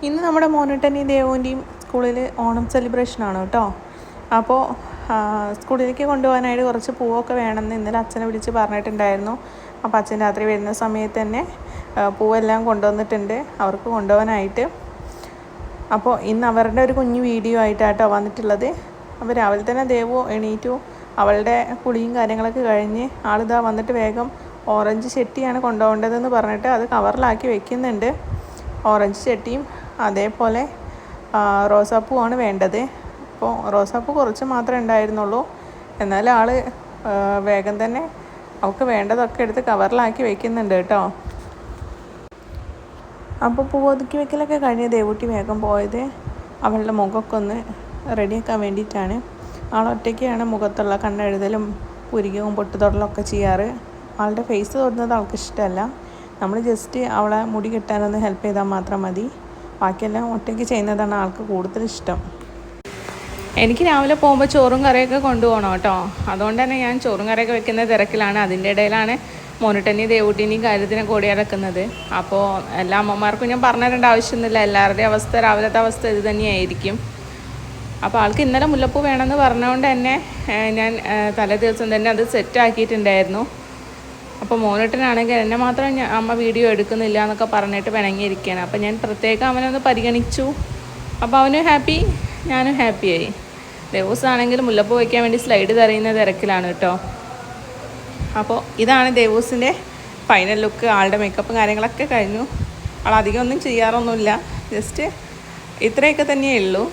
ഇന്ന് നമ്മുടെ മോനൂട്ടൻ്റെയും ദേവുവിൻ്റെയും സ്കൂളിൽ ഓണം സെലിബ്രേഷനാണ് കേട്ടോ. അപ്പോൾ സ്കൂളിലേക്ക് കൊണ്ടുപോകാനായിട്ട് കുറച്ച് പൂവൊക്കെ വേണമെന്ന് ഇന്നലെ അച്ഛനെ വിളിച്ച് പറഞ്ഞിട്ടുണ്ടായിരുന്നു. അപ്പോൾ അച്ഛൻ രാത്രി വരുന്ന സമയത്ത് തന്നെ പൂവെല്ലാം കൊണ്ടുവന്നിട്ടുണ്ട് അവർക്ക് കൊണ്ടുപോകാനായിട്ട്. അപ്പോൾ ഇന്ന് അവരുടെ ഒരു കുഞ്ഞു വീഡിയോ ആയിട്ടാട്ടോ വന്നിട്ടുള്ളത്. അപ്പോൾ രാവിലെ തന്നെ ദേവു എണീറ്റു, അവളുടെ കുളിയും കാര്യങ്ങളൊക്കെ കഴിഞ്ഞ് ആളിതാ വന്നിട്ട് വേഗം ഓറഞ്ച് ചെട്ടിയാണ് കൊണ്ടുപോകേണ്ടതെന്ന് പറഞ്ഞിട്ട് അത് കവറിലാക്കി വെക്കുന്നുണ്ട്. ഓറഞ്ച് ചെട്ടിയും അതേപോലെ റോസാപ്പൂവാണ് വേണ്ടത്. അപ്പോൾ റോസാപ്പൂ കുറച്ച് മാത്രമേ ഉണ്ടായിരുന്നുള്ളൂ. എന്നാലും ആൾ വേഗം തന്നെ അവൾക്ക് വേണ്ടതൊക്കെ എടുത്ത് കവറിലാക്കി വെക്കുന്നുണ്ട് കേട്ടോ. അപ്പോൾ പൂ ഒതുക്കി വെക്കലൊക്കെ കഴിഞ്ഞ് ദേവൂട്ടി വേഗം പോയത് അവളുടെ മുഖമൊക്കെ ഒന്ന് റെഡിയാക്കാൻ വേണ്ടിയിട്ടാണ്. ആളൊറ്റയ്ക്കാണ് മുഖത്തുള്ള കണ്ണെഴുതലും പുരികവും പൊട്ടുതൊടലൊക്കെ ചെയ്യാറ്. ആളുടെ ഫേസ് തൊടുന്നത് ആൾക്ക് ഇഷ്ടമല്ല. നമ്മൾ ജസ്റ്റ് അവളെ മുടി കെട്ടാനൊന്ന് ഹെൽപ്പ് ചെയ്താൽ മാത്രം മതി. ബാക്കിയെല്ലാം ഒറ്റയ്ക്ക് ചെയ്യുന്നതാണ് ആൾക്ക് കൂടുതൽ ഇഷ്ടം. എനിക്ക് രാവിലെ പോകുമ്പോൾ ചോറും കറിയൊക്കെ കൊണ്ടുപോകണം കേട്ടോ. അതുകൊണ്ട് തന്നെ ഞാൻ ചോറും കറിയൊക്കെ വെക്കുന്ന തിരക്കിലാണ്. അതിൻ്റെ ഇടയിലാണ് മോനുട്ടനെയും ദേവൂട്ടിനെയും കാര്യത്തിനൊക്കെ ഓടി നടക്കുന്നത്. അപ്പോൾ എല്ലാ അമ്മമാർക്കും ഞാൻ പറഞ്ഞു തരേണ്ട ആവശ്യമൊന്നുമില്ല. എല്ലാവരുടെയും അവസ്ഥ, രാവിലത്തെ അവസ്ഥ ഇത് തന്നെയായിരിക്കും. അപ്പോൾ ആൾക്ക് ഇന്നലെ മുല്ലപ്പൂ വേണമെന്ന് പറഞ്ഞുകൊണ്ട് തന്നെ ഞാൻ തലേ ദിവസം തന്നെ അത് സെറ്റാക്കിയിട്ടുണ്ടായിരുന്നു. അപ്പോൾ മോനൂട്ടനാണെങ്കിൽ എന്നെ മാത്രം അമ്മ വീഡിയോ എടുക്കുന്നില്ല എന്നൊക്കെ പറഞ്ഞിട്ട് പിണങ്ങിയിരിക്കുകയാണ്. അപ്പോൾ ഞാൻ പ്രത്യേകം അവനൊന്ന് പരിഗണിച്ചു. അപ്പോൾ അവനും ഹാപ്പി, ഞാനും ഹാപ്പിയായി. ദേവൂസാണെങ്കിൽ മുല്ലപ്പൂ വയ്ക്കാൻ വേണ്ടി സ്ലൈഡ് തറിയുന്ന തിരക്കിലാണ് കേട്ടോ. അപ്പോൾ ഇതാണ് ദേവൂസിൻ്റെ ഫൈനൽ ലുക്ക്. ആളുടെ മേക്കപ്പും കാര്യങ്ങളൊക്കെ കഴിഞ്ഞു. ആൾ അധികം ഒന്നും ചെയ്യാറൊന്നുമില്ല, ജസ്റ്റ് ഇത്രയൊക്കെ തന്നെയേ ഉള്ളൂ.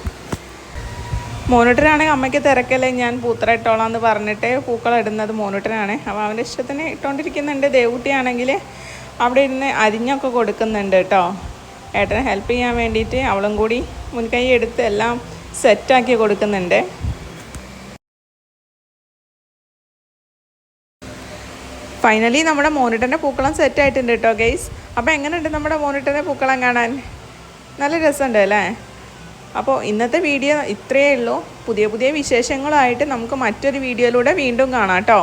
മോനൂട്ടനാണെങ്കിൽ അമ്മയ്ക്ക് തിരക്കല്ലേ, ഞാൻ പൂത്തറ ഇട്ടോളാം എന്ന് പറഞ്ഞിട്ട് പൂക്കളം ഇടുന്നത് മോനൂട്ടനാണ്. അപ്പോൾ അവൻ്റെ ഇഷ്ടത്തിന് ഇട്ടുകൊണ്ടിരിക്കുന്നുണ്ട്. ദേവൂട്ടിയാണെങ്കിൽ അവിടെ ഇരുന്ന് അരിഞ്ഞൊക്കെ കൊടുക്കുന്നുണ്ട് കേട്ടോ. ഏട്ടനെ ഹെൽപ്പ് ചെയ്യാൻ വേണ്ടിയിട്ട് അവളും കൂടി മുൻകൈ എടുത്ത് എല്ലാം സെറ്റാക്കി കൊടുക്കുന്നുണ്ട്. ഫൈനലി നമ്മുടെ മോനൂട്ടൻ്റെ പൂക്കളം സെറ്റായിട്ടുണ്ട് കേട്ടോ ഗൈസ്. അപ്പോൾ എങ്ങനെയുണ്ട് നമ്മുടെ മോനൂട്ടൻ്റെ പൂക്കളം കാണാൻ? നല്ല രസമുണ്ട് അല്ലേ? അപ്പോൾ ഇന്നത്തെ വീഡിയോ ഇത്രയേ ഉള്ളൂ. പുതിയ പുതിയ വിശേഷങ്ങളായിട്ട് നമുക്ക് മറ്റൊരു വീഡിയോയിലൂടെ വീണ്ടും കാണാം കേട്ടോ.